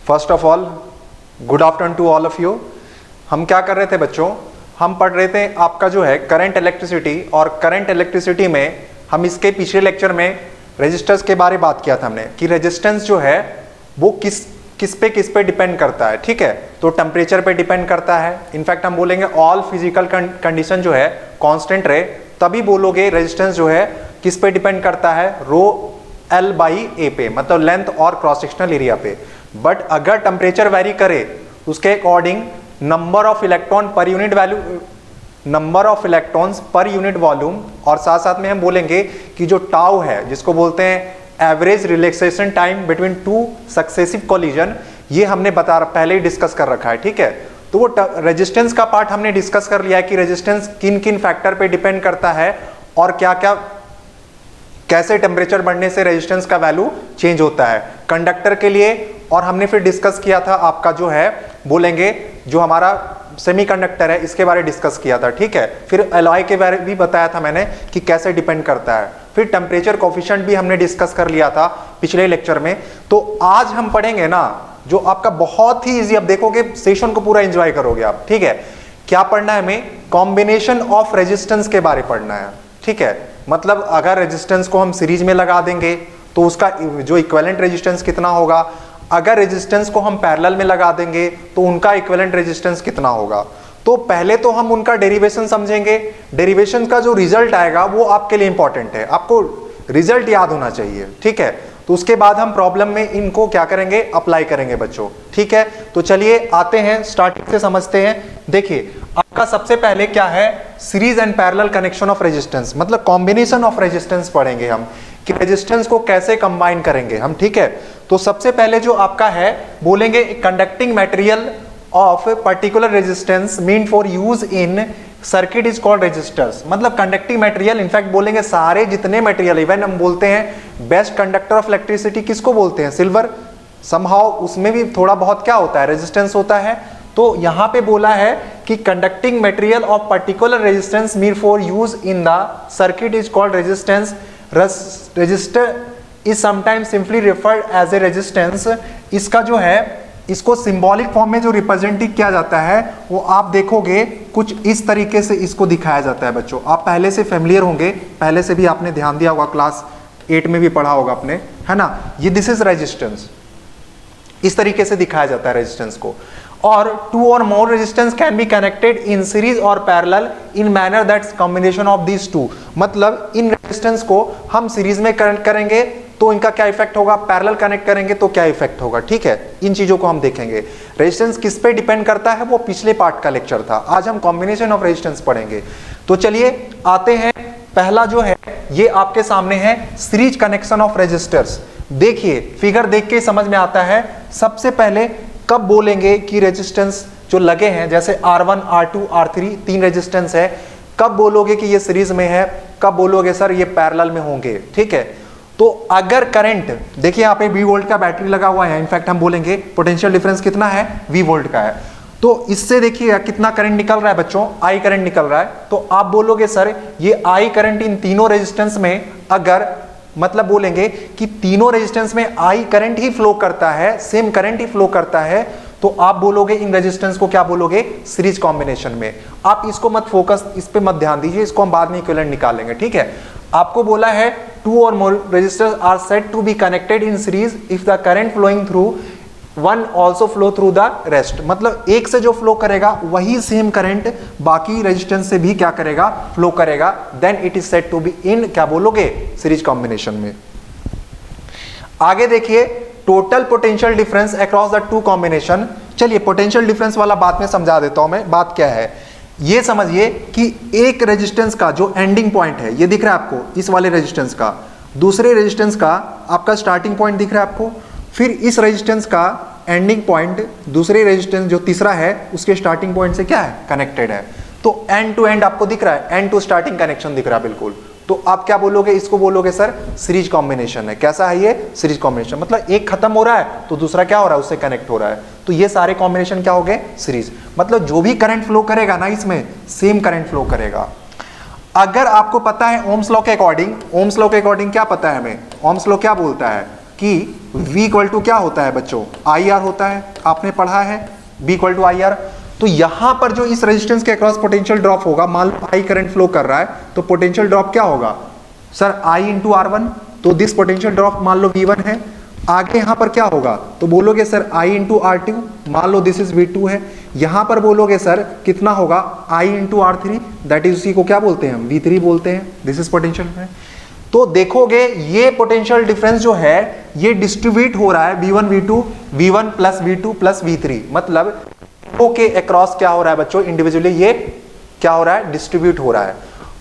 First of all good afternoon to all of you. हम क्या कर रहे थे बच्चों, हम पढ़ रहे थे आपका जो है करंट इलेक्ट्रिसिटी, और करंट इलेक्ट्रिसिटी में हम इसके पिछले लेक्चर में रेजिस्टेंस के बारे में बात किया था हमने कि रेजिस्टेंस जो है वो किस पे डिपेंड करता है। ठीक है, तो टेम्परेचर पे डिपेंड करता है। इनफैक्ट हम बोलेंगे ऑल फिजिकल कंडीशन जो है कांस्टेंट रहे तभी बोलोगे रेजिस्टेंस जो है किस पे डिपेंड करता है, रो एल बाई ए पे, मतलब लेंथ और क्रॉस सेक्शनल एरिया पे। बट अगर टेम्परेचर वेरी करे उसके according number of electron per unit value, number of electrons per unit volume, और साथ साथ में हम बोलेंगे कि जो टाउ है जिसको बोलते हैं average relaxation time between two successive collision, ये हमने पहले ही डिस्कस कर रखा है। ठीक है, तो वो रेजिस्टेंस का पार्ट हमने डिस्कस कर लिया है कि रेजिस्टेंस किन किन फैक्टर पे डिपेंड करता है और क्या क्या कैसे टेम्परेचर बढ़ने से रेजिस्टेंस का वैल्यू चेंज होता है कंडक्टर के लिए। और हमने फिर डिस्कस किया था आपका जो है बोलेंगे जो हमारा सेमीकंडक्टर है इसके बारे में डिस्कस किया था। ठीक है, फिर एलॉय के बारे में भी बताया था मैंने कि कैसे डिपेंड करता है। फिर टेम्परेचर कोफिशिएंट भी हमने डिस्कस कर लिया था पिछले लेक्चर में। तो आज हम पढ़ेंगे ना जो आपका बहुत ही इजी, अब देखोगे सेशन को पूरा एंजॉय करोगे आप। ठीक है, क्या पढ़ना है हमें, कॉम्बिनेशन ऑफ रेजिस्टेंस के बारे पढ़ना है। ठीक है, मतलब अगर रेजिस्टेंस को हम सीरीज में लगा देंगे तो उसका जो इक्विवेलेंट रेजिस्टेंस कितना होगा, अगर रेजिस्टेंस को हम पैरेलल में लगा देंगे तो उनका इक्विवेलेंट रेजिस्टेंस कितना होगा। तो पहले तो हम उनका डेरिवेशन समझेंगे, डेरिवेशन का जो रिजल्ट आएगा वो आपके लिए इंपॉर्टेंट है, आपको रिजल्ट याद होना चाहिए। ठीक है, तो उसके बाद हम प्रॉब्लम में इनको क्या करेंगे, अप्लाई करेंगे बच्चों। ठीक है, तो चलिए आते हैं स्टार्टिंग से समझते हैं। देखिए आपका सबसे पहले क्या है, series and parallel connection of resistance, मतलब कॉम्बिनेशन ऑफ रेजिस्टेंस पढ़ेंगे हम कि रेजिस्टेंस को कैसे कंबाइन करेंगे हम। ठीक है, तो सबसे पहले जो आपका है बोलेंगे conducting material of particular resistance meant for use in circuit is called resistors, मतलब कंडक्टिंग मटेरियल। इनफैक्ट बोलेंगे सारे जितने मटेरियल, इवन हम बोलते हैं बेस्ट कंडक्टर ऑफ इलेक्ट्रिसिटी किसको बोलते हैं, सिल्वर। समहाउ उसमें भी थोड़ा बहुत क्या होता है, रेजिस्टेंस होता है। तो यहां पे बोला है कि conducting material of particular resistance meant for use in the circuit is called resistance. Resistor is sometimes simply referred as a resistance. इसका जो है इसको सिंबॉलिक फॉर्म में जो रिप्रेजेंट किया जाता है वो आप देखोगे कुछ इस तरीके से इसको दिखाया जाता है बच्चों। आप पहले से फेमिलियर होंगे, पहले से भी आपने ध्यान दिया होगा, क्लास 8 में भी पढ़ा होगा आपने, है ना। ये दिस इज रेजिस्टेंस, इस तरीके से दिखाया जाता है रेजिस्टेंस को। और two or more resistance can be connected in series or parallel in manner that's combination of these two, मतलब इन रेजिस्टेंस को हम सीरीज में कनेक्ट करेंगे तो इनका क्या इफेक्ट होगा, पैरेलल कनेक्ट करेंगे तो क्या इफेक्ट होगा। ठीक है, इन चीजों को हम देखेंगे। रेजिस्टेंस किस पे डिपेंड करता है वो पिछले पार्ट का लेक्चर था, आज हम कॉम्बिनेशन ऑफ रेजिस्टेंस पढ़ेंगे। तो चलिए आते हैं, पहला जो है ये आपके सामने है सीरीज कनेक्शन ऑफ रेजिस्टर्स। देखिए फिगर देख के समझ में आता है। सबसे पहले कब बोलेंगे कि रेजिस्टेंस जो लगे हैं जैसे R1 R2 R3 तीन रेजिस्टेंस है, कब बोलोगे कि ये सीरीज में है, कब बोलोगे सर ये पैरेलल में होंगे। ठीक है, तो अगर करंट देखिए यहाँ पे V वोल्ट का बैटरी लगा हुआ है, इनफैक्ट हम बोलेंगे पोटेंशियल डिफरेंस कितना है, V वोल्ट का है। तो इससे देखिए कितना करंट निकल रहा है बच्चों, I करंट निकल रहा है। तो आप बोलोगे सर ये I करंट इन तीनों रेजिस्टेंस में, अगर मतलब बोलेंगे कि तीनों रेजिस्टेंस में I करंट ही फ्लो करता है, सेम करंट ही फ्लो करता है, तो आप बोलोगे इन रेजिस्टेंस को क्या बोलोगे, सीरीज कॉम्बिनेशन में। आप इसको मत फोकस, इस पे मत ध्यान दीजिए, इसको हम बाद में इक्विवेलेंट निकालेंगे। ठीक है, आपको बोला है two or more resistors are said to be connected in series if the current flowing through one also flow through the rest, मतलब एक से जो फ्लो करेगा वही सेम करंट बाकी रेजिस्टेंस से भी क्या करेगा, फ्लो करेगा, then it is said to be in क्या बोलोगे, सीरीज कॉम्बिनेशन में। आगे देखिए total potential difference across the two combination. चलिए पोटेंशियल डिफरेंस वाला बात में समझा देता हूं मैं, बात क्या है ये समझिए कि एक रेजिस्टेंस का जो एंडिंग पॉइंट है ये दिख रहा है आपको, इस वाले रेजिस्टेंस का, दूसरे रेजिस्टेंस का आपका स्टार्टिंग पॉइंट दिख रहा है आपको, फिर इस रेजिस्टेंस का एंडिंग पॉइंट दूसरे रेजिस्टेंस जो तीसरा है उसके स्टार्टिंग पॉइंट से क्या है, कनेक्टेड है। तो एंड टू एंड आपको दिख रहा है, एंड टू स्टार्टिंग कनेक्शन दिख रहा है बिल्कुल। तो आप क्या बोलोगे, इसको बोलोगे सर सीरीज कॉम्बिनेशन है। कैसा है ये, सीरीज कॉम्बिनेशन, मतलब एक खत्म हो रहा है तो दूसरा क्या हो रहा है, उससे कनेक्ट हो रहा है। तो ये सारे कॉम्बिनेशन क्या हो गए, सीरीज, मतलब जो भी करंट फ्लो करेगा ना इसमें सेम करंट फ्लो करेगा। अगर आपको पता है ओम्स लॉ के अकॉर्डिंग, ओम्स लॉ के अकॉर्डिंग क्या पता है हमें, ओम्स लॉ क्या बोलता है, कि V इक्वल टू क्या होता है बच्चों, IR होता है, आपने पढ़ा है V इक्वल टू IR। तो यहां पर जो इस रेजिस्टेंस के अक्रॉस पोटेंशियल ड्रॉप होगा, मान लो I करंट फ्लो कर रहा है, तो पोटेंशियल ड्रॉप क्या होगा सर, I इंटू R1। तो दिस पोटेंशियल ड्रॉप मान लो V1 है। आगे यहां पर क्या होगा, तो बोलोगे सर I इंटू R2, मान लो दिस इज V2 है। यहां पर बोलोगे सर कितना होगा, I into R3, that is उसी को क्या बोलते हैं हम, V3 बोलते हैं। दिस इज पोटेंशियल है। तो देखोगे ये पोटेंशियल डिफरेंस जो है ये डिस्ट्रीब्यूट हो रहा है V1 V2 V1 plus V2 plus V3, मतलब के अक्रॉस क्या हो रहा है बच्चों, इंडिविजुअली ये क्या हो रहा है, डिस्ट्रीब्यूट हो रहा है।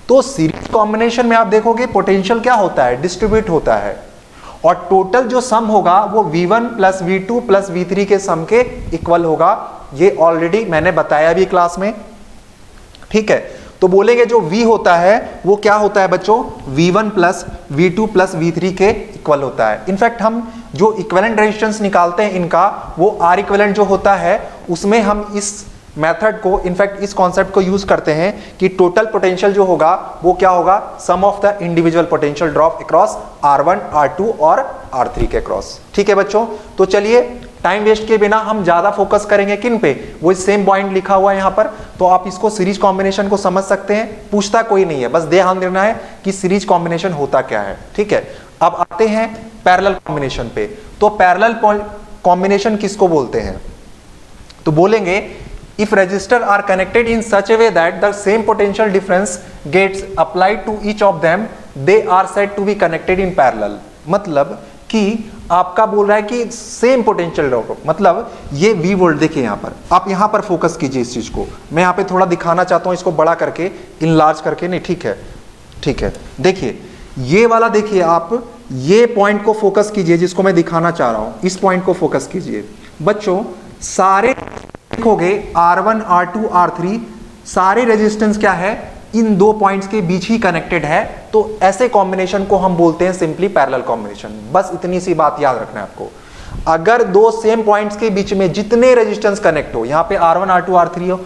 तो सीरीज कॉम्बिनेशन में आप देखोगे पोटेंशियल क्या होता है, डिस्ट्रीब्यूट होता है, और टोटल जो सम होगा वो V1 plus V2 plus V3 के सम के इक्वल होगा। ये ऑलरेडी मैंने बताया भी क्लास में, ठीक है। तो बोलेंगे जो V होता है वो क्या होता है बच्चों, V1 plus V2 plus V3 के इक्वल होता है। इनफैक्ट हम जो इक्विवेलेंट रेजिस्टेंस निकालते हैं इनका, वो R इक्विवेलेंट जो होता है उसमें हम इस मेथड को, इनफैक्ट इस कॉन्सेप्ट को यूज करते हैं कि टोटल पोटेंशियल जो होगा वो क्या होगा, sum of the individual potential drop across R1 R2 और R3 के अक्रॉस। ठीक है बच्चों, तो चलिए टाइम वेस्ट के बिना हम ज्यादा फोकस करेंगे किन पे, वो सेम पॉइंट लिखा हुआ है यहां पर, तो आप इसको सीरीज कॉम्बिनेशन को समझ सकते हैं, पूछता कोई नहीं है, बस ध्यान देना है कि सीरीज कॉम्बिनेशन होता क्या है। ठीक है, अब आते हैं पैरेलल कॉम्बिनेशन पे। तो पैरेलल कॉम्बिनेशन किसको बोलते हैं, तो बोलेंगे if resistor are connected in such a way that the same potential difference gets applied to each of them, they are said to be connected in parallel। मतलब कि आपका बोल रहा है कि सेम पोटेंशियल ड्रॉप, मतलब ये V वोल्ट, देखिए यहां पर, आप यहां पर फोकस कीजिए इस चीज को, मैं यहां पे थोड़ा दिखाना चाहता हूं इसको बड़ा करके, इनलार्ज करके नहीं, ठीक है, ठीक है। देखिए ये वाला, देखिए आप ये पॉइंट को फोकस कीजिए जिसको मैं दिखाना चाह रहा हूं, इस पॉइंट को फोकस कीजिए बच्चों। सारे देखोगे R1 R2 R3 सारे रेजिस्टेंस क्या है, इन दो पॉइंट्स के बीच ही कनेक्टेड है, तो ऐसे कॉम्बिनेशन को हम बोलते हैं सिंपली पैरेलल कॉम्बिनेशन। बस इतनी सी बात याद रखना है आपको। अगर दो सेम पॉइंट्स के बीच में जितने रेजिस्टेंस कनेक्ट हो, यहां पे R1 R2 R3 हो,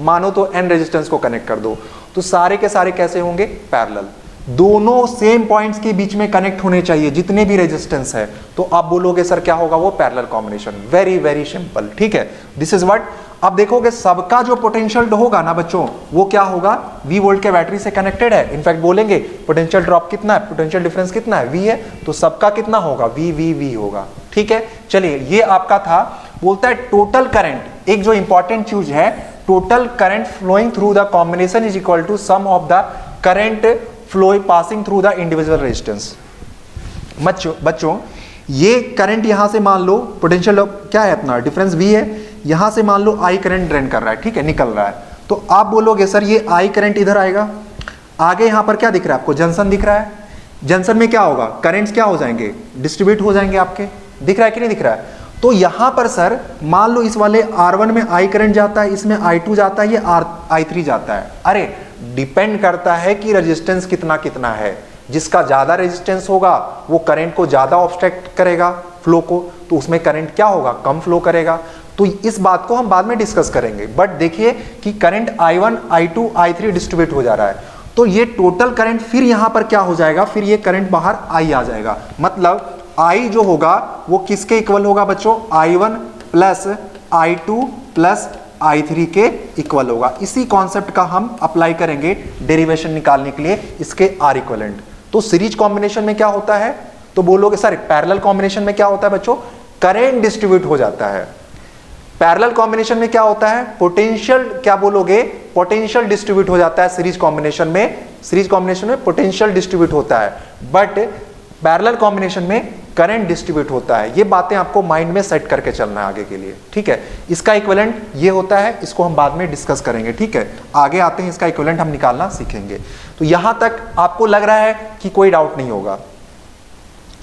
मानो तो n रेजिस्टेंस को कनेक्ट कर दो, तो सारे के सारे कैसे होंगे, पैरेलल। दोनों सेम पॉइंट्स के बीच में कनेक्ट होने चाहिए जितने भी रेजिस्टेंस है, तो आप बोलोगे सर क्या होगा, वो parallel combination. Very very simple, ठीक है, दिस इज व्हाट। अब देखोगे सबका जो पोटेंशियल होगा ना बच्चों, वो क्या होगा, V वोल्ट के बैटरी से कनेक्टेड है। इनफैक्ट बोलेंगे पोटेंशियल ड्रॉप कितना है, पोटेंशियल डिफरेंस कितना है, V है, तो सबका कितना होगा, V होगा। ठीक है, चलिए ये आपका था। बोलता है टोटल करंट, एक जो इंपॉर्टेंट चीज है, total current flowing through the combination is equal to sum of the current flow passing through the individual resistance. बच्चों ये करंट यहां से मान लो पोटेंशियल क्या है अपना, डिफरेंस V है, यहां से मान लो I करंट ड्रेन कर रहा है, ठीक है, निकल रहा है, तो आप बोलोगे सर ये I करंट इधर आएगा, आगे यहां पर क्या दिख रहा है आपको, जंक्शन दिख रहा है, जंक्शन में क्या होगा, करंट्स क्या हो जाएंगे, डिस्ट्रीब्यूट हो जाएंगे आपके, दिख रहा है कि नहीं दिख रहा है। तो यहां पर सर मान लो इस वाले R1 में I करंट जाता है, इसमें I2 जाता है, ये I3 जाता है। अरे डिपेंड करता है कि रेजिस्टेंस कितना कितना है, जिसका ज्यादा रेजिस्टेंस होगा वो करंट को ज्यादा ऑब्स्ट्रक्ट करेगा, फ्लो को, तो उसमें करंट क्या होगा, कम फ्लो करेगा। तो इस बात को हम बाद में डिस्कस करेंगे, बट देखिए कि current I1 I2 I3 distribute हो जा रहा है, तो ये टोटल करंट फिर यहां पर क्या हो जाएगा, फिर ये करंट बाहर I आ जाएगा, मतलब I जो होगा वो किसके इक्वल होगा बच्चों, I1 plus I2 plus I3 के इक्वल होगा। इसी कॉन्सेप्ट का हम अप्लाई करेंगे डेरिवेशन निकालने के लिए, इसके R इक्विवेलेंट। तो सीरीज कॉम्बिनेशन में क्या होता है, तो बोलोगे सर पैरेलल कॉम्बिनेशन में क्या होता है बच्चों, करंट डिस्ट्रीब्यूट हो जाता है। पैरेलल कॉम्बिनेशन में क्या होता है, पोटेंशियल, क्या बोलोगे, पोटेंशियल डिस्ट्रीब्यूट हो जाता है सीरीज कॉम्बिनेशन में। सीरीज कॉम्बिनेशन में पोटेंशियल डिस्ट्रीब्यूट होता है, बट पैरेलल कॉम्बिनेशन में करंट डिस्ट्रीब्यूट होता है। ये बातें आपको माइंड में सेट करके चलना है आगे के लिए, ठीक है। इसका इक्विवेलेंट ये होता है, इसको हम बाद में डिस्कस करेंगे, ठीक है। आगे आते हैं, इसका इक्विवेलेंट हम निकालना सीखेंगे। तो यहां तक आपको लग रहा है कि कोई डाउट नहीं होगा।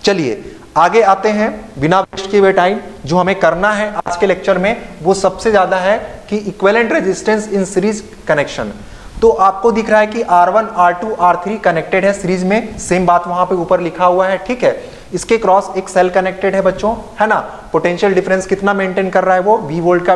चलिए आगे आते हैं, बिना वेस्ट किए हुए टाइम, जो हमें करना है आज के लेक्चर में वो सबसे ज्यादा है कि equivalent resistance in series connection. तो आपको दिख रहा है कि R1 R2 R3 कनेक्टेड है सीरीज में, सेम बात वहां पे ऊपर लिखा हुआ है, ठीक है। इसके क्रॉस एक सेल कनेक्टेड है बच्चों, है ना। पोटेंशियल डिफरेंस कितना मेंटेन कर रहा है, वो V वोल्ट का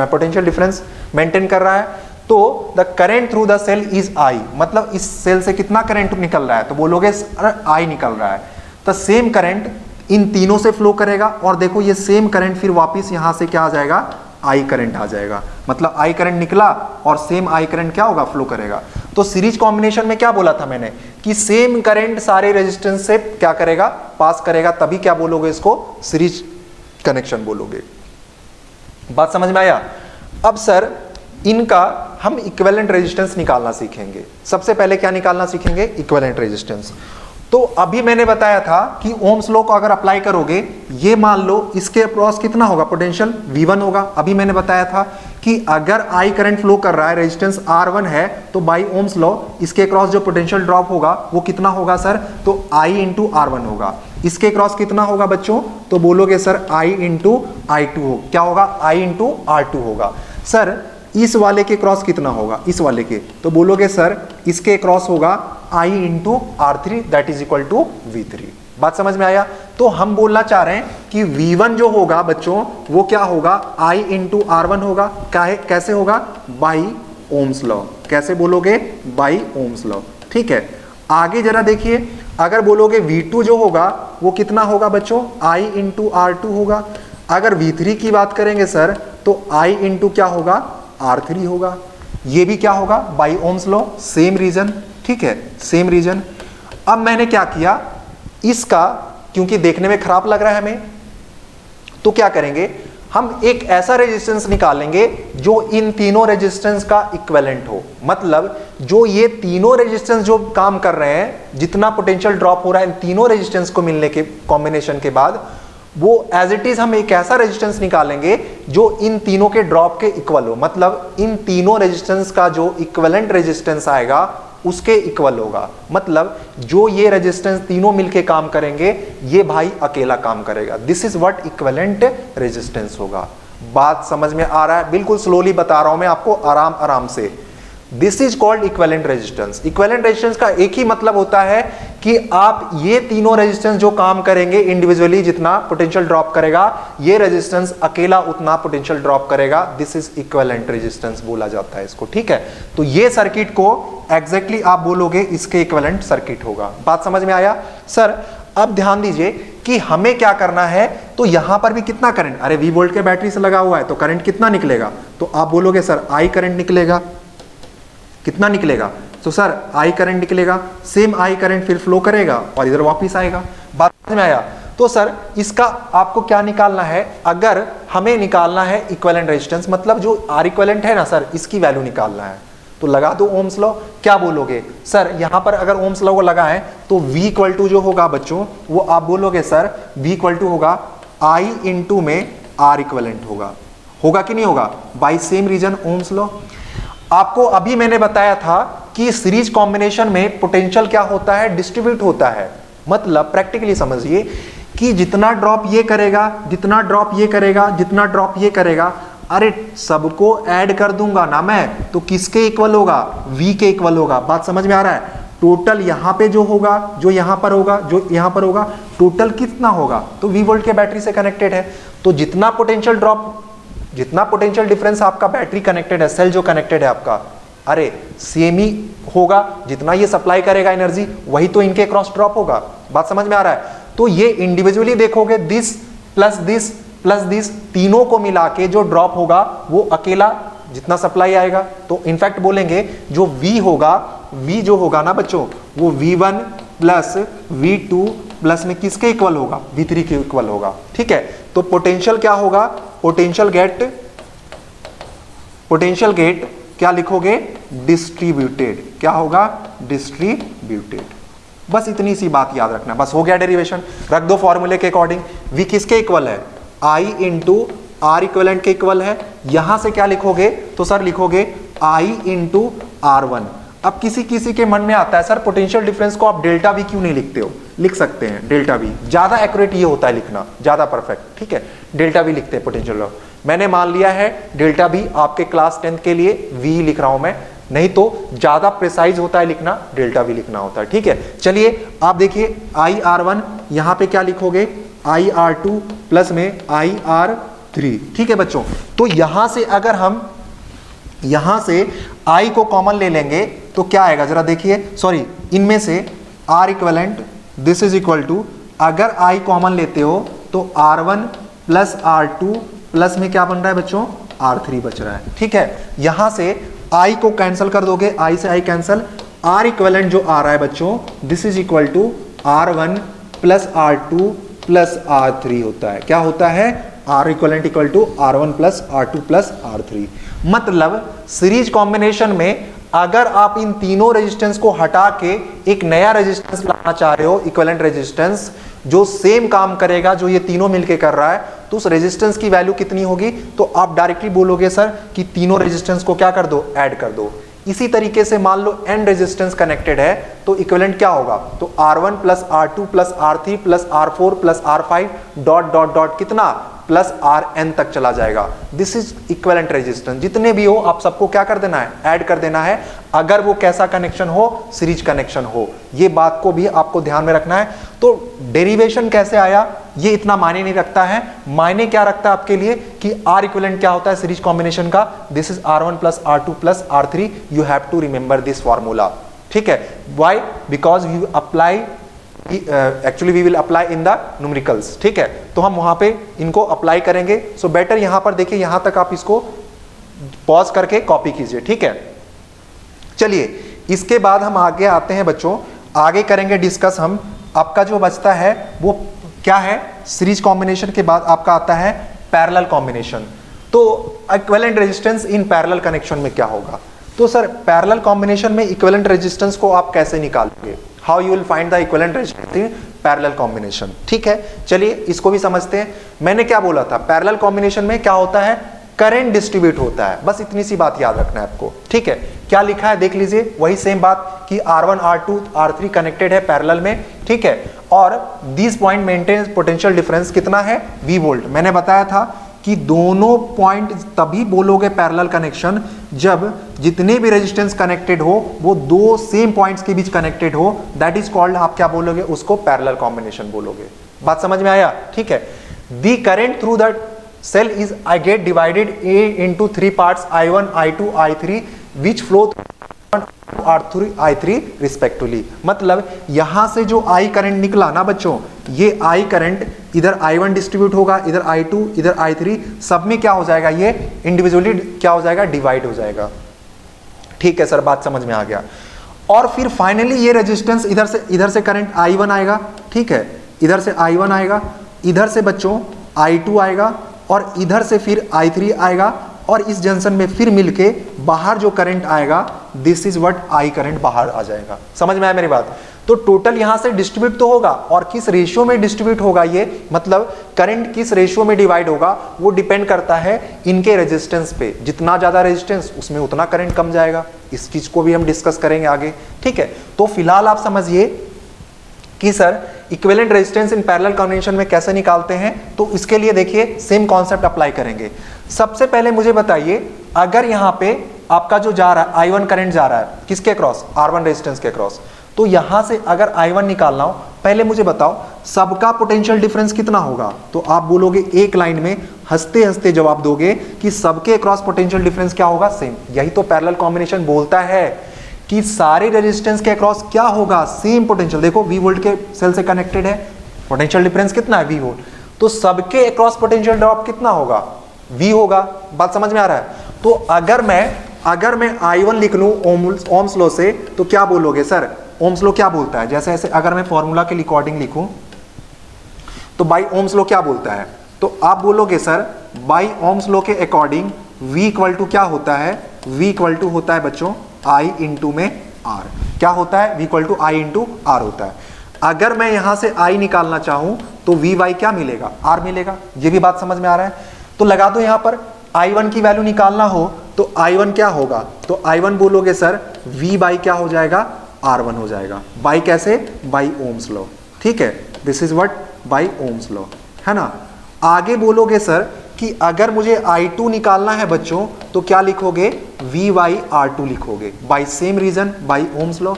पोटेंशियल डिफरेंस मेंटेन कर रहा है। तो the current through the cell is I, मतलब इस सेल से कितना करंट निकल रहा है, तो बोलोगे I निकल रहा है। द सेम करंट इन तीनों से फ्लो करेगा और देखो ये सेम करंट फिर वापस यहां से क्या आ जाएगा, आई करंट आ जाएगा। मतलब आई करंट निकला और सेम आई करंट क्या होगा, फ्लो करेगा। तो सीरीज कॉम्बिनेशन में क्या बोला था मैंने कि सेम करंट सारे रेजिस्टेंस से क्या करेगा, पास करेगा, तभी क्या बोलोगे, इसको सीरीज कनेक्शन बोलोगे। बात समझ में आया। अब सर इनका हम इक्विवेलेंट रेजिस्टेंस निकालना सीखेंगे। सबसे पहले क्या निकालना सीखेंगे, इक्विवेलेंट रेजिस्टेंस। तो अभी मैंने बताया था कि ओम्स लॉ को अगर अप्लाई करोगे, ये मान लो इसके अक्रॉस कितना होगा, पोटेंशियल V1 होगा। अभी मैंने बताया था कि अगर I करंट फ्लो कर रहा है, रेजिस्टेंस R1 है, तो बाई ओम्स लॉ इसके अक्रॉस जो पोटेंशियल ड्रॉप होगा वो कितना होगा सर, तो I इंटू R1 होगा। इसके क्रॉस कितना होगा बच्चों, तो बोलोगे सर I इंटू I2 हो, क्या होगा, I इंटू R2 होगा। सर इस वाले के क्रॉस कितना होगा, इस वाले के, तो बोलोगे सर इसके क्रॉस होगा I into R3 that is equal to V3। बात समझ में आया। तो हम बोलना चाह रहे हैं कि V1 जो होगा बच्चों वो क्या होगा, I इंटू R1 होगा। कैसे होगा, बाई ओम्स लॉ। कैसे बोलोगे, बाई ओम्स लॉ। ठीक है, आगे जरा देखिए, अगर बोलोगे V2 जो होगा वो कितना होगा बच्चों, I इंटू R2 होगा। अगर V3 की बात करेंगे सर तो I इंटू क्या होगा, R3 होगा। ये भी क्या होगा, by Ohm's law, same reason. ठीक है, सेम रीजन। अब मैंने क्या किया, इसका क्योंकि देखने में खराब लग रहा है हमें, तो क्या करेंगे, हम एक ऐसा रेजिस्टेंस निकालेंगे जो इन तीनों रेजिस्टेंस का इक्विवेलेंट हो। मतलब जो ये तीनों रेजिस्टेंस जो काम कर रहे हैं, जितना पोटेंशियल ड्रॉप हो रहा है इन तीनों रेजिस्टेंस को मिलने के कॉम्बिनेशन के बाद, वो एज इट इज हम एक ऐसा रेजिस्टेंस निकालेंगे जो इन तीनों के ड्रॉप के इक्वल हो। मतलब इन तीनों रेजिस्टेंस का जो इक्विवेलेंट रेजिस्टेंस आएगा उसके इक्वल होगा। मतलब जो ये रेजिस्टेंस तीनों मिलके काम करेंगे, ये भाई अकेला काम करेगा। This is what equivalent resistance होगा। बात समझ में आ रहा है, बिल्कुल स्लोली बता रहा हूं मैं आपको, आराम आराम से। This is called equivalent resistance. Equivalent resistance का एक ही मतलब होता है कि आप ये तीनों रेजिस्टेंस जो काम करेंगे इंडिविजुअली, जितना पोटेंशियल ड्रॉप करेगा, ये रेजिस्टेंस अकेला उतना पोटेंशियल ड्रॉप करेगा। दिस इज इक्विवेलेंट रेजिस्टेंस बोला जाता है इसको। ठीक है, तो ये सर्किट को एग्जैक्टली आप बोलोगे इसके इक्विवेलेंट सर्किट होगा। बात समझ में आया। सर अब ध्यान दीजिए कि हमें क्या करना है, तो यहां पर भी कितना करंट, अरे V वोल्ट के बैटरी से लगा हुआ है तो करंट कितना निकलेगा, तो आप बोलोगे सर I करंट निकलेगा। कितना निकलेगा, तो सर I करंट निकलेगा, सेम I करंट फिर फ्लो करेगा और इधर वापस आएगा। बात समझ में आया। तो सर इसका आपको क्या निकालना है, अगर हमें निकालना है इक्विवेलेंट रेजिस्टेंस, मतलब जो R इक्विवेलेंट है ना सर, इसकी वैल्यू निकालना है, तो लगा दो ओम्स लॉ। क्या बोलोगे सर, यहां पर अगर ओम्स लॉ को लगाएं तो V इक्वल टू जो होगा बच्चों, वो आप बोलोगे सर V इक्वल टू होगा I इंटू में R इक्विवेलेंट होगा। होगा कि नहीं होगा, by same reason Ohm's law. आपको अभी मैंने बताया था कि सीरीज कॉम्बिनेशन में पोटेंशियल क्या होता है, डिस्ट्रीब्यूट होता है। मतलब प्रैक्टिकली समझिए कि जितना ड्रॉप ये करेगा, जितना ड्रॉप ये करेगा, जितना ड्रॉप ये करेगा, अरे सबको ऐड कर दूंगा ना मैं, तो किसके इक्वल होगा, V के इक्वल होगा। बात समझ में आ रहा है। टोटल यहां पे जो होगा, जो यहां पर होगा, जो यहां पर होगा, टोटल कितना होगा, तो V वोल्ट के बैटरी से कनेक्टेड है, तो जितना पोटेंशियल ड्रॉप, जितना पोटेंशियल डिफरेंस आपका बैटरी कनेक्टेड है, सेल जो कनेक्टेड है आपका, अरे सेम ही होगा। जितना ये सप्लाई करेगा एनर्जी, वही तो इनके क्रॉस ड्रॉप होगा। बात समझ में आ रहा है। तो ये इंडिविजुअली देखोगे, this plus this plus this, तीनों को मिला के जो ड्रॉप होगा वो अकेला जितना सप्लाई आएगा, तो इनफैक्ट बोलेंगे जो V होगा, V जो होगा ना बच्चों, वो V1 प्लस V2 प्लस में किसके इक्वल होगा, V3 के इक्वल होगा। ठीक है, तो पोटेंशियल क्या होगा, पोटेंशियल गेट क्या लिखोगे, डिस्ट्रीब्यूटेड। क्या होगा, डिस्ट्रीब्यूटेड। बस इतनी सी बात याद रखना, बस हो गया डेरिवेशन। रख दो फॉर्मूले के अकॉर्डिंग। V किसके इक्वल है, I इंटू R इक्वलेंट के इक्वल है। यहां से क्या लिखोगे, तो सर लिखोगे I इंटू R1। अब किसी किसी के मन में आता है सर पोटेंशियल डिफरेंस को आप डेल्टा V क्यों नहीं लिखते हो, लिख सकते हैं डेल्टा V, ज्यादा एक्यूरेट ये होता है लिखना, ज्यादा परफेक्ट। ठीक है, डेल्टा V लिखते हैं पोटेंशियल। मैंने मान लिया है डेल्टा V आपके क्लास 10 के लिए V लिख रहा हूं मैं, नहीं तो ज्यादा प्रिसाइज होता है लिखना, डेल्टा V लिखना होता है। ठीक है, चलिए आप देखिए IR1, यहां पे क्या लिखोगे, IR2 प्लस में IR3। ठीक है बच्चों, तो यहां से अगर हम यहां से I को कॉमन ले लेंगे तो क्या आएगा, जरा देखिए, सॉरी, इनमें से R equivalent this is equal to अगर I कॉमन लेते हो तो R1 प्लस R2 प्लस में क्या बन रहा है बच्चों, R3 बच रहा है। ठीक है, यहां से I को कैंसिल कर दोगे, I से I कैंसिल, R इक्वलेंट जो आ रहा है बच्चों, this is equal to R1 plus R2 plus R3 होता है। क्या होता है, R equivalent equal to R1 plus R2 plus R3। मतलब सीरीज कॉम्बिनेशन में अगर आप इन तीनों रेजिस्टेंस को हटा के एक नया रेजिस्टेंस लाना चाह रहे हो, इक्विवेलेंट रेजिस्टेंस जो सेम काम करेगा जो ये तीनों मिलके कर रहा है, तो उस रेजिस्टेंस की वैल्यू कितनी होगी, तो आप डायरेक्टली बोलोगे सर कि तीनों रेजिस्टेंस को क्या कर दो, ऐड कर दो। इसी तरीके से मान लो n रेजिस्टेंस कनेक्टेड है तो इक्विवेलेंट क्या होगा, तो R1 plus R2 plus R3 plus R4 plus R5 dot dot dot कितना प्लस Rn तक चला जाएगा। This is equivalent resistance. जितने भी हो आप सबको क्या कर देना है, ऐड कर देना है, अगर वो कैसा कनेक्शन हो, सीरीज कनेक्शन हो। ये बात को भी आपको ध्यान में रखना है। तो डेरिवेशन कैसे आया ये इतना मायने नहीं रखता है, मायने क्या रखता है आपके लिए कि R इक्विवेलेंट क्या होता है सीरीज कॉम्बिनेशन का, this is R1 plus R2 plus R3। You have to remember this formula. ठीक है, why, because we apply actually we will apply in the numericals. ठीक है, तो हम वहां पे इनको अप्लाई करेंगे। सो बेटर यहां पर देखिए, यहां तक आप इसको पॉज करके कॉपी कीजिए। ठीक है, चलिए इसके बाद हम आगे आते हैं बच्चों, आगे करेंगे डिस्कस हम। आपका जो बचता है वो क्या है, सीरीज कॉम्बिनेशन के बाद आपका आता है पैरेलल कॉम्बिनेशन। तो equivalent resistance in parallel connection में क्या होगा, तो सर पैरेलल कॉम्बिनेशन में इक्विवेलेंट रेजिस्टेंस को आप कैसे निकालोगे, how you will find the equivalent resistance in parallel combination. ठीक है, चलिए इसको भी समझते हैं। मैंने क्या बोला था, पैरेलल कॉम्बिनेशन में क्या होता है, करंट डिस्ट्रीब्यूट होता है, बस इतनी सी बात याद रखना है आपको। ठीक है, क्या लिखा है देख लीजिए, वही सेम बात कि R1 R2 R3 कनेक्टेड है पैरेलल में। ठीक है, और this point maintain potential difference कितना है, V वोल्ट। मैंने बताया था कि दोनों पॉइंट तभी बोलोगे पैरेलल कनेक्शन जब जितने भी रेजिस्टेंस कनेक्टेड हो वो दो सेम पॉइंट्स के बीच कनेक्टेड हो, दैट इज कॉल्ड, आप क्या बोलोगे, उसको पैरेलल कॉम्बिनेशन बोलोगे। बात समझ में आया। ठीक है, the current through the cell is I get divided A into 3 parts, I1 I2 I3 which flow R3 I3 respectively। मतलब यहां से जो I करंट निकला ना बच्चों, ये I करंट इधर I1 डिस्ट्रीब्यूट होगा, इधर I2 इधर I3, सब में क्या हो जाएगा, ये इंडिविजुअली क्या हो जाएगा, डिवाइड हो जाएगा। ठीक है सर, बात समझ में आ गया। और फिर फाइनली ये रेजिस्टेंस इधर से करंट I1 आएगा। ठीक है, इधर से I1 आएगा, इधर से बच्चों I2 आएगा, और इधर से फिर I3 आएगा, और इस जंक्शन में फिर मिलके बाहर जो करंट आएगा, this is what I current बाहर आ जाएगा। समझ में आया मेरी बात। तो टोटल यहां से डिस्ट्रीब्यूट तो होगा, और किस रेशियो में डिस्ट्रीब्यूट होगा, ये मतलब करंट किस रेशियो में डिवाइड होगा वो डिपेंड करता है इनके रेजिस्टेंस पे। जितना ज्यादा रेजिस्टेंस उसमें उतना करंट कम जाएगा। इस चीज को भी हम डिस्कस करेंगे आगे। ठीक है, तो फिलहाल आप समझिए कि sir equivalent resistance in parallel combination में कैसे निकालते हैं। तो इसके लिए देखिए सेम कॉन्सेप्ट अप्लाई करेंगे। सबसे पहले मुझे बताइए, अगर यहां पे आपका जो जा रहा है I1 करंट जा रहा है किसके क्रॉस, R1 रेजिस्टेंस के क्रॉस, तो यहां से अगर I1 निकालना हो, पहले मुझे बताओ सबका पोटेंशियल डिफरेंस कितना होगा। तो आप बोलोगे एक लाइन में हंसते हंसते जवाब दोगे कि सबके क्रॉस पोटेंशियल डिफरेंस क्या होगा, सेम। यही तो पैरेलल कॉम्बिनेशन बोलता है कि सारे रेजिस्टेंस के अक्रॉस क्या होगा, सेम पोटेंशियल। देखो V वोल्ट के सेल से कनेक्टेड है, पोटेंशियल डिफरेंस कितना है, V वोल्ट, तो सबके अक्रॉस पोटेंशियल ड्रॉप कितना होगा, V होगा। बात समझ में आ रहा है। तो अगर मैं I1 लिख लूं ओम्स लॉ से, तो क्या बोलोगे सर, ओम्स लॉ क्या बोलता है, जैसे ऐसे अगर मैं फॉर्मूला के अकॉर्डिंग लिखूं तो बाई ओम्स लॉ क्या बोलता है, तो आप बोलोगे सर बाई ओम्स लॉ के अकॉर्डिंग V इक्वल टू क्या होता है, V इक्वल टू होता है बच्चों I इंटू में R। क्या होता है, V equal to I into R होता है। अगर मैं यहां से I निकालना चाहूं तो VY क्या मिलेगा, R मिलेगा। ये भी बात समझ में आ रहा है। तो लगा दो यहां पर I1 की वैल्यू निकालना हो तो I1 क्या होगा, तो I1 बोलोगे सर V बाई क्या हो जाएगा, R1 हो जाएगा। बाई कैसे, बाई ओम्स लॉ। ठीक है, this is what, by Ohm's law, है ना। आगे बोलोगे सर कि अगर मुझे I2 निकालना है बच्चों तो क्या लिखोगे, VY R2 लिखोगे, by same reason, by Ohm's law.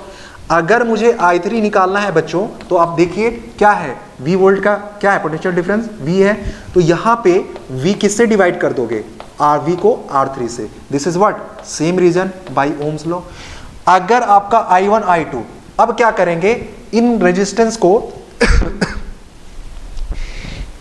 अगर मुझे I3 निकालना है बच्चों तो आप देखिए क्या है, V वोल्ट का क्या है पोटेंशियल डिफरेंस, V है, तो यहां पे V किससे डिवाइड कर दोगे, RV को R3 से, this is what, same reason, by Ohm's law. अगर आपका I1 I2, अब क्या करेंगे, इन रेजिस्टेंस को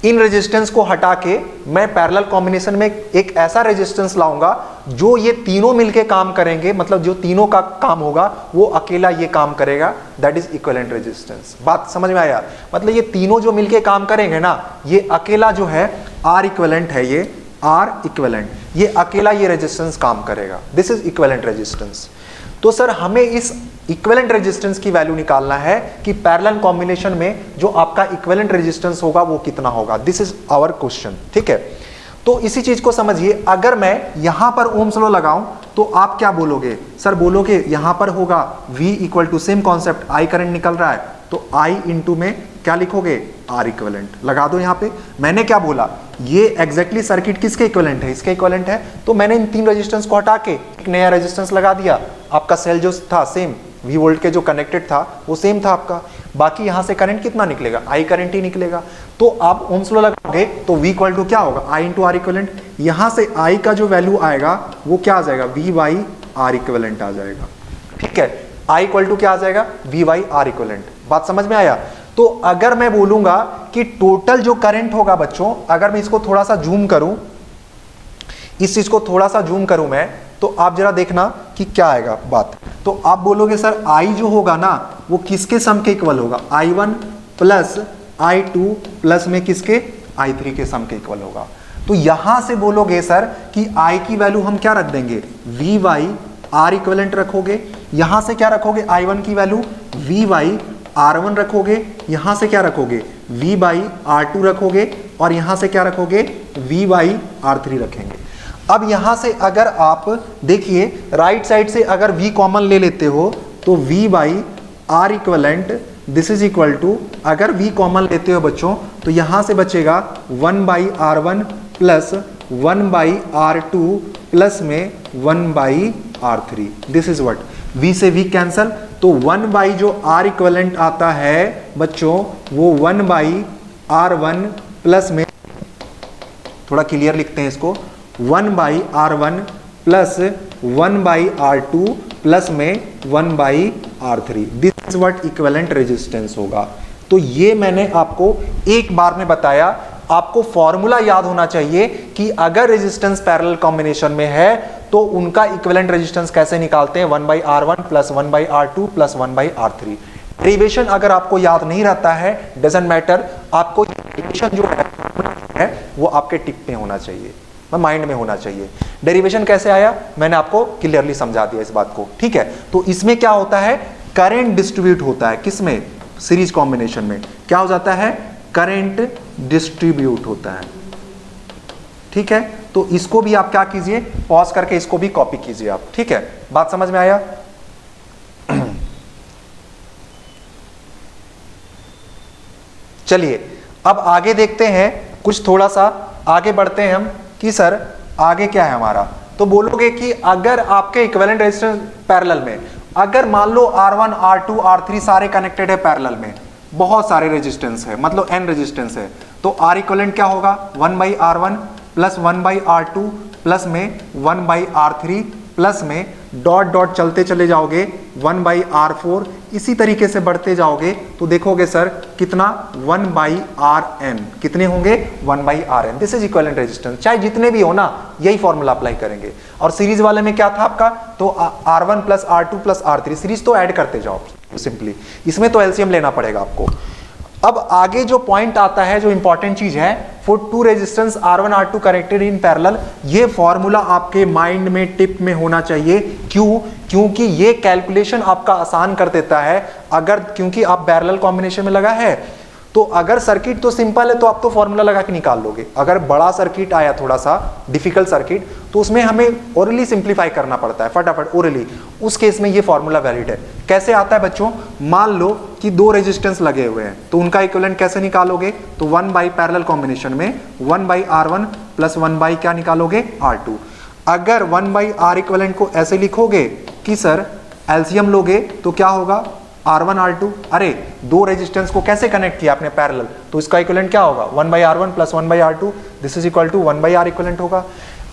इन रेजिस्टेंस को हटा के मैं पैरेलल कॉम्बिनेशन में एक ऐसा रेजिस्टेंस लाऊंगा जो ये तीनों मिलके काम करेंगे, मतलब जो तीनों का काम होगा वो अकेला ये काम करेगा, दैट इज इक्विवेलेंट रेजिस्टेंस। बात समझ में आया? मतलब ये तीनों जो मिलके काम करेंगे ना, ये अकेला जो है आर इक्विवेलेंट है, ये आर इक्विवेलेंट, ये अकेला ये रेजिस्टेंस काम करेगा, दिस इज इक्विवेलेंट रेजिस्टेंस। तो सर हमें इस इक्विवेलेंट रेजिस्टेंस की वैल्यू निकालना है कि पैरेलल कॉम्बिनेशन में जो आपका इक्विवेलेंट रेजिस्टेंस होगा वो कितना होगा, दिस इज आवर क्वेश्चन, ठीक है। तो इसी चीज को समझिए, अगर मैं यहां पर ओम्स लॉ लगाऊं तो आप क्या बोलोगे? सर बोलोगे यहां पर होगा V equal to same concept, I current निकल रहा है तो I इंटू में क्या लिखोगे? R इक्विवेलेंट लगा दो यहां पे। मैंने क्या बोला? ये एग्जैक्टली सर्किट किसके इक्विवेलेंट है? इसके इक्विवेलेंट है। तो मैंने इन तीन रेजिस्टेंस को हटा के एक नया रेजिस्टेंस लगा दिया। आपका सेल जो था सेम, V वोल्ट के जो कनेक्टेड था वो सेम था आपका। बाकी यहां से करंट कितना निकलेगा? I करंट ही निकलेगा। तो आप ओम्स लॉ लगाओगे तो V इक्वल टू क्या होगा? I into R equivalent. यहां से I का जो वैल्यू आएगा वो क्या आ जाएगा? V बाई R इक्विवेलेंट आ जाएगा, ठीक है। I इक्वल टू क्या आ जाएगा? V by R equivalent. बात समझ में आया? तो अगर मैं बोलूंगा कि टोटल जो करंट होगा बच्चों, अगर मैं इसको थोड़ा सा जूम करूं, इस चीज को थोड़ा सा जूम करूं मैं, तो आप जरा देखना कि क्या आएगा बात। तो आप बोलोगे सर I जो होगा ना वो किसके सम के इक्वल होगा? I1 प्लस I2 प्लस में किसके? I3 के सम के इक्वल होगा। तो यहां से बोलोगे सर कि I की वैल्यू हम क्या रख देंगे? V बाई R इक्विवेलेंट रखोगे। यहां से क्या रखोगे? I1 की वैल्यू V बाई R1 रखोगे। यहां से क्या रखोगे? V बाई R2 रखोगे। और यहां से क्या रखोगे? V बाई R3 रखेंगे। अब यहां से अगर आप देखिए राइट साइड से अगर V कॉमन ले लेते हो तो V by R equivalent this is equal to, अगर V कॉमन लेते हो बच्चों तो यहां से बचेगा 1 by R1 plus 1 by R2 plus में 1 by R3, this is what. V से V कैंसल, तो 1 बाई जो R इक्विवेलेंट आता है बच्चों वो 1 बाई R1 प्लस में, थोड़ा क्लियर लिखते हैं इसको, 1 by R1 plus 1 by R2 plus में 1 by R3, this is what equivalent resistance होगा। तो ये मैंने आपको एक बार में बताया। आपको फॉर्मूला याद होना चाहिए कि अगर रेजिस्टेंस पैरेलल कॉम्बिनेशन में है तो उनका इक्विवेलेंट रेजिस्टेंस कैसे निकालते हैं? 1 by R1 plus 1 by R2 plus 1 by R3। Derivation अगर आपको याद नहीं रहता है, डजंट मैटर, आपको डेरिवेशन जो है वो आपके टिप में होना चाहिए, माइंड में होना चाहिए। डेरिवेशन कैसे आया मैंने आपको क्लियरली समझा दिया इस बात को, ठीक है। तो इसमें क्या होता है? करंट डिस्ट्रीब्यूट होता है, किसमें? सीरीज कॉम्बिनेशन में क्या हो जाता है? करंट डिस्ट्रीब्यूट होता है, ठीक है। तो इसको भी आप क्या कीजिए? पॉज करके इसको भी कॉपी कीजिए आप, ठीक है। बात समझ में आया? चलिए अब आगे देखते हैं, कुछ थोड़ा सा आगे बढ़ते हैं हम कि सर आगे क्या है हमारा। तो बोलोगे कि अगर आपके इक्विवेलेंट रेजिस्टेंस पैरेलल में, अगर मान लो R1 R2 R3 सारे कनेक्टेड है पैरेलल में, बहुत सारे रेजिस्टेंस है, मतलब n रेजिस्टेंस है, तो R इक्विवेलेंट क्या होगा? 1 by R1 plus 1 by R2 plus में 1 बाई R3 प्लस में डॉट डॉट चलते चले जाओगे 1 बाई R4, इसी तरीके से बढ़ते जाओगे तो देखोगे सर कितना? 1 बाई Rn, कितने होंगे? 1 by Rn, this is equivalent resistance. चाहे जितने भी हो ना, यही फॉर्मूला अप्लाई करेंगे। और सीरीज वाले में क्या था आपका? तो R1 plus R2 plus R3, series तो ऐड करते जाओ सिंपली, इसमें तो एलसीएम लेना पड़ेगा आपको। अब आगे जो पॉइंट आता है, जो इंपॉर्टेंट चीज है, for two resistance R1 R2 connected in parallel, ये फॉर्मूला आपके माइंड में टिप में होना चाहिए। क्यों? क्योंकि ये कैलकुलेशन आपका आसान कर देता है। अगर क्योंकि आप पैरेलल कॉम्बिनेशन में लगा है तो अगर सर्किट तो सिंपल है तो आप तो फॉर्मूला लगा के निकाल लोगे। अगर बड़ा सर्किट आया, थोड़ा सा डिफिकल्ट सर्किट, तो उसमें हमें ओरली सिंप्लीफाई करना पड़ता है फटाफट ओरली, उस केस में ये फॉर्मूला वैलिड है। कैसे आता है बच्चों? मान लो कि दो रेजिस्टेंस लगे हुए हैं तो उनका इक्विवेलेंट कैसे निकालोगे? तो 1 बाई पैरेलल कॉम्बिनेशन में 1 बाई R1 प्लस 1 बाई क्या निकालोगे? R2। अगर 1 बाई R इक्विवेलेंट को ऐसे लिखोगे कि सर एलसीएम लोगे तो क्या होगा? R1 R2, अरे दो रेजिस्टेंस को कैसे कनेक्ट किया आपने पैरेलल, तो इसका इक्विवेलेंट क्या होगा? 1 by R1 plus 1 by R2, this is equal to 1 by R equivalent होगा।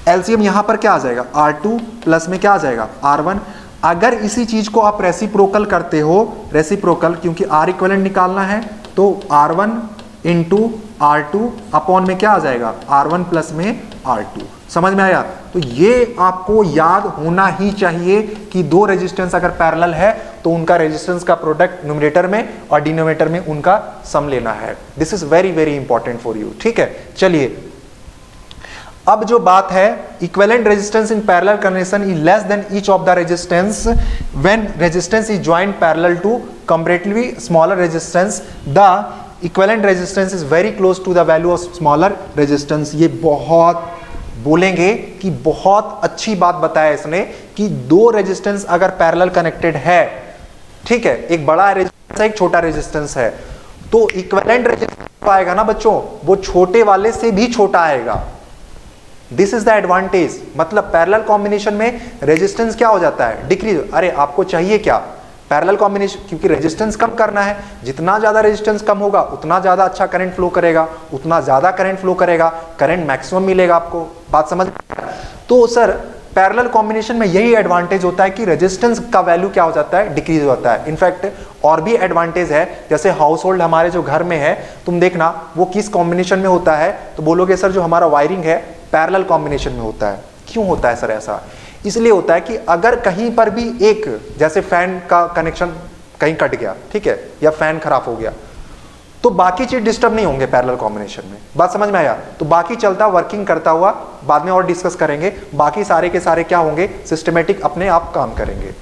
एलसीएम यहां पर क्या आ जाएगा? R2 प्लस में क्या आ जाएगा? R1। अगर इसी चीज को आप रेसिप्रोकल करते हो, रेसिप्रोकल, क्योंकि R इक्विवेलेंट निकालना है, तो R1 इंटू R2 अपॉन में क्या आ जाएगा, R1 प्लस में R2। समझ में आया? तो ये आपको याद होना ही चाहिए कि दो रेजिस्टेंस अगर पैरेलल है तो उनका रेजिस्टेंस का प्रोडक्ट न्यूमरेटर में और डिनोमिनेटर में उनका सम लेना है। This is very very important for you. ठीक है, चलिए अब जो बात है, equivalent resistance in parallel connection is less than each of the resistance when resistance is joint parallel to comparatively smaller resistance, the equivalent resistance is very close to the value of smaller resistance. ये बहुत बोलेंगे कि बहुत अच्छी बात बताया इसने कि दो रेजिस्टेंस अगर पैरेलल कनेक्टेड है, ठीक है, एक बड़ा रेजिस्टेंस है एक छोटा रेजिस्टेंस है, तो इक्विवेलेंट रेजिस्टेंस आएगा ना बच्चों, वो छोटे वाले से भी छोटा आएगा। This is the advantage. मतलब पैरेलल कॉम्बिनेशन में रेजिस्टेंस क्या हो जाता है, डिक्रीज। अरे आपको चाहिए क्या, पैरेलल कॉम्बिनेशन, क्योंकि रेजिस्टेंस कम करना है, जितना ज्यादा रेजिस्टेंस कम होगा उतना ज्यादा अच्छा करंट फ्लो करेगा, उतना ज्यादा करंट फ्लो करेगा, करंट मैक्सिमम मिलेगा आपको। बात समझ? तो सर पैरेलल कॉम्बिनेशन में यही एडवांटेज होता है कि रेजिस्टेंस का वैल्यू क्या हो जाता है, डिक्रीज होता है। इनफैक्ट और भी एडवांटेज है, जैसे हाउस होल्ड हमारे जो घर में है, तुम देखना वो किस कॉम्बिनेशन में होता है, तो बोलोगे सर जो हमारा वायरिंग है पैरेलल कॉम्बिनेशन में होता है। क्यों होता है सर ऐसा? इसलिए होता है कि अगर कहीं पर भी एक, जैसे फैन का कनेक्शन कहीं कट गया, ठीक है, या फैन खराब हो गया, तो बाकी चीज डिस्टर्ब नहीं होंगे पैरेलल कॉम्बिनेशन में। बात समझ में आया? तो बाकी चलता वर्किंग करता हुआ, बाद में और डिस्कस करेंगे, बाकी सारे के सारे क्या होंगे, सिस्टमेटिक अपने आप काम करेंगे।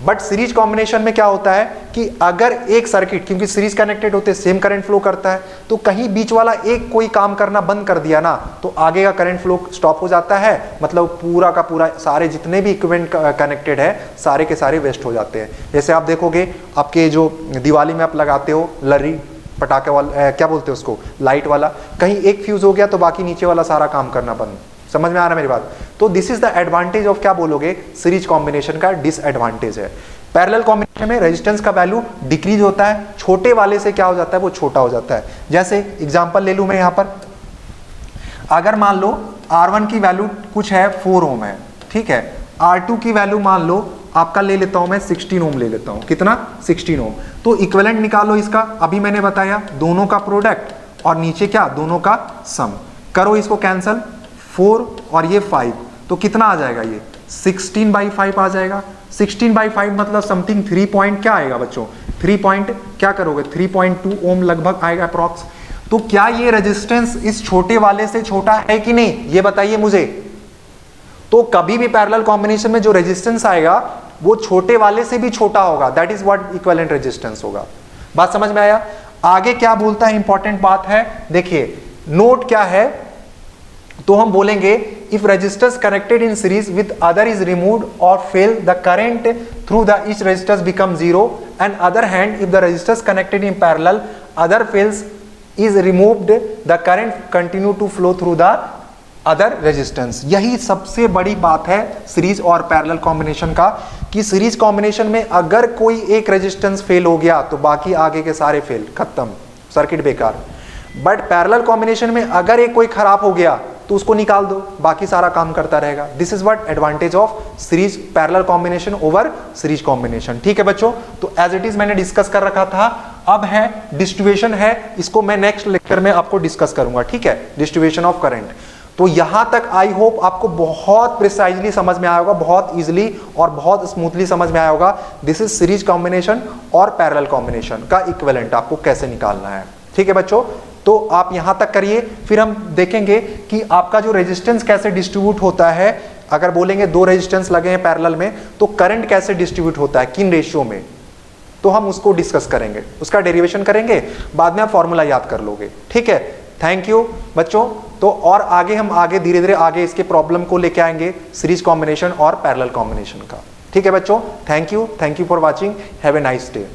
बट सीरीज कॉम्बिनेशन में क्या होता है कि अगर एक सर्किट, क्योंकि सीरीज कनेक्टेड होते सेम करंट फ्लो करता है, तो कहीं बीच वाला एक कोई काम करना बंद कर दिया ना, तो आगे का करंट फ्लो स्टॉप हो जाता है। मतलब पूरा का पूरा सारे जितने भी इक्विपमेंट कनेक्टेड है सारे के सारे वेस्ट हो जाते हैं। जैसे आप देखोगे आपके जो दिवाली में आप लगाते हो लरी पटाखे वाला, क्या बोलते हैं उसको, लाइट वाला, कहीं एक फ्यूज हो गया तो बाकी नीचे वाला सारा काम करना बंद। समझ में आ रहा मेरी बात? तो this is the advantage of, क्या बोलोगे, सीरीज कॉम्बिनेशन का डिसएडवांटेज है। पैरेलल कॉम्बिनेशन में रेजिस्टेंस का वैल्यू डिक्रीज होता है, छोटे वाले से क्या हो जाता है, वो छोटा हो जाता है। जैसे एग्जांपल ले लूं मैं यहां पर, अगर मान लो R1 की वैल्यू कुछ है 4 ओम है, ठीक है, R2 की वैल्यू मान लो आपका ले लेता हूं मैं 16 ओम ले लेता हूं। कितना? 16 ओम। तो इक्विवेलेंट निकालो इसका, अभी मैंने बताया दोनों का प्रोडक्ट और नीचे क्या, दोनों का सम। करो इसको कैंसल, 4 और ये 5, तो कितना आ जाएगा, ये 16/5 आ जाएगा। 16/5 मतलब समथिंग 3 पॉइंट क्या आएगा बच्चों, 3 पॉइंट क्या करोगे, 3.2 ओम लगभग आएगा अप्रॉक्स। तो क्या ये रेजिस्टेंस इस छोटे वाले से छोटा है कि नहीं, ये बताइए मुझे। तो कभी भी पैरेलल कॉम्बिनेशन में जो रेजिस्टेंस आएगा वो छोटे वाले से भी छोटा होगा, that is what equivalent resistance होगा। बात समझ में आया? आगे क्या बोलता है, इंपॉर्टेंट बात है, देखिए नोट क्या है, तो हम बोलेंगे if resistors connected in series with other is removed or fail the current through the each resistors become zero, and other hand if the resistors connected in parallel other fails is removed the current continue to flow through the other resistance. यही सबसे बड़ी बात है series or parallel combination का, कि series combination में अगर कोई एक रेजिस्टेंस फेल हो गया तो बाकी आगे के सारे फेल, खत्म, सर्किट बेकार। बट पैरेलल कॉम्बिनेशन में अगर एक कोई खराब हो गया तो उसको निकाल दो, बाकी सारा काम करता रहेगा। This is what advantage of series parallel combination over series combination. ठीक है बच्चों, तो एज इट इज मैंने डिस्कस कर रखा था। अब है डिस्ट्रीब्यूशन है, इसको मैं नेक्स्ट लेक्चर में आपको डिस्कस करूंगा, ठीक है, डिस्ट्रीब्यूशन ऑफ करंट। तो यहां तक आई होप आपको बहुत प्रिसाइजली समझ में आया होगा, बहुत इजीली और बहुत स्मूथली समझ में आया होगा। दिस इज सीरीज कॉम्बिनेशन और पैरेलल कॉम्बिनेशन का इक्विवेलेंट आपको कैसे निकालना है। ठीक है बच्चों, तो आप यहां तक करिए, फिर हम देखेंगे कि आपका जो रेजिस्टेंस कैसे डिस्ट्रीब्यूट होता है। अगर बोलेंगे दो रेजिस्टेंस लगे हैं पैरेलल में तो करंट कैसे डिस्ट्रीब्यूट होता है, किन रेशियो में, तो हम उसको डिस्कस करेंगे, उसका डेरिवेशन करेंगे, बाद में आप फॉर्मूला याद कर लोगे। ठीक है, थैंक यू बच्चों। तो और आगे हम धीरे धीरे आगे इसके प्रॉब्लम को लेके आएंगे सीरीज कॉम्बिनेशन और पैरेलल कॉम्बिनेशन का। ठीक है बच्चों, thank you for watching, have a nice day.